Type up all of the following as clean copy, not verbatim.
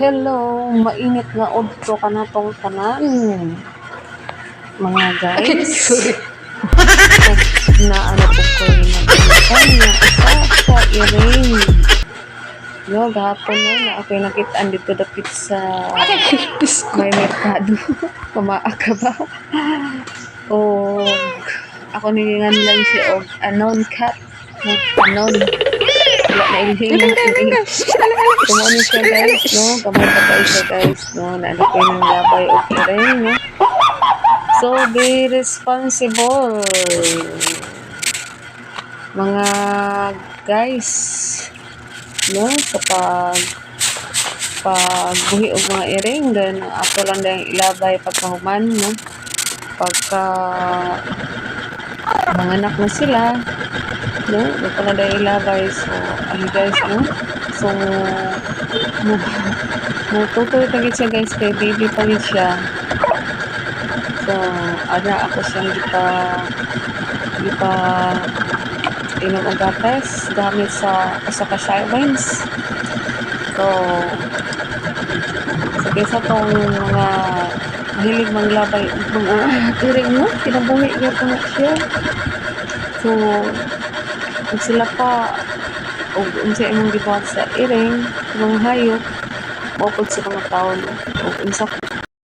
Hello, mainit na udto ka na tong tanan. Mga guys, na ano po ko yung nakulitan na isa sa iring. Yo, gahapon na ako yung nakitaan dito dapit sa may merkado. Kumaa ka ba? O, ako nilingan lang siya og anon cat. Anon. Wala na ilhingan Kumano siya guys, no? Kamay pa tayo siya guys, no? Naano ko yung labay o kiring, no? So, be responsible. Mga guys, no? Kapag buhi o mga iring, then ako lang dahil ilabay pagkahuman, no? Pagka manganak na sila, no? Ito na dahil ilabay. So, ano guys, no? So, tutoy tagit siya guys, kay baby pa rin siya. So, ako siyang di pa inom ang gatas gamit sa sidelines. So, kaysa tong mga mahilig manglabay mga tiring mo, kinabuhi niya po siya. So, sila pa o unsa imong gibuhat sa iring mga hayop maupod sa mga taon o unsa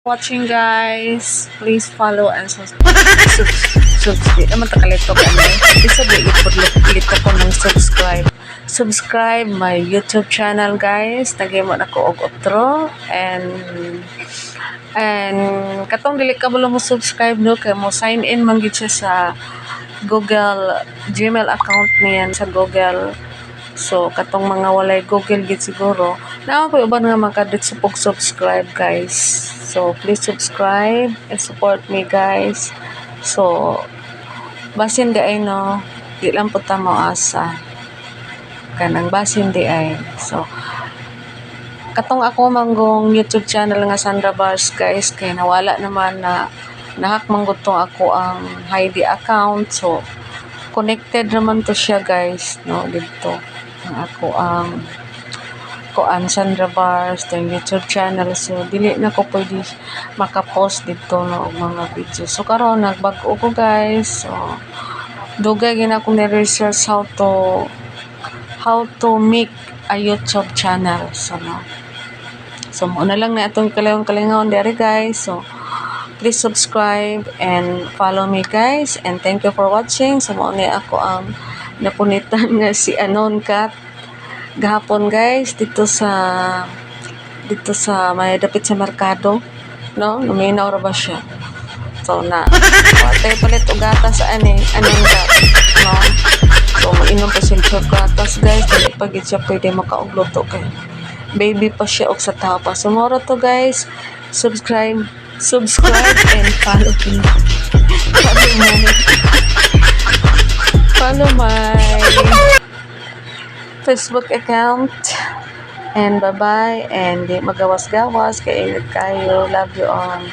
watching guys, please follow and subscribe naman ta kalito ka na isa di lito ko ng subscribe my YouTube channel guys, nagimo na ko og outro and katong dili ka mo subscribe no kay mo sign in man gid siya sa Google Gmail account niyan sa Google. So, katong mga walay Google gid siguro, naman po uban nga makaditsupog subscribe guys. So, please subscribe and support me guys. So, basin di ay no, di lang po ta asa. Kanang basin di ay. So, katong ako manggong YouTube channel nga Sandra Bars guys, kay nawala naman na nahak manggutong ako ang Heidi account. So, connected naman to siya guys, no, dito. Ako ang Sandra Bars, yung YouTube channel. So, dili na ko pwede makapost dito no, mga videos. So, karon nagbago ko guys. So, dugay gina ko ni-research how to make a YouTube channel. So, no. So, muna lang na itong kalingawan dere guys. So, please subscribe and follow me guys. And thank you for watching. So, muna ako ang napunitan nga si Anon Cat gahapon guys dito sa may dapit sa merkado, no, luminaw ra ba siya. So na patay palit og gatas sa Anon Cat, no. So mainom pa siya og gatas guys, dili pa gid siya pwede makaugluto kay baby pa siya og sa tao pa. So moro to guys, subscribe and follow me. Follow my Facebook account and bye-bye and di magawas-gawas kay init kayo. Love you all.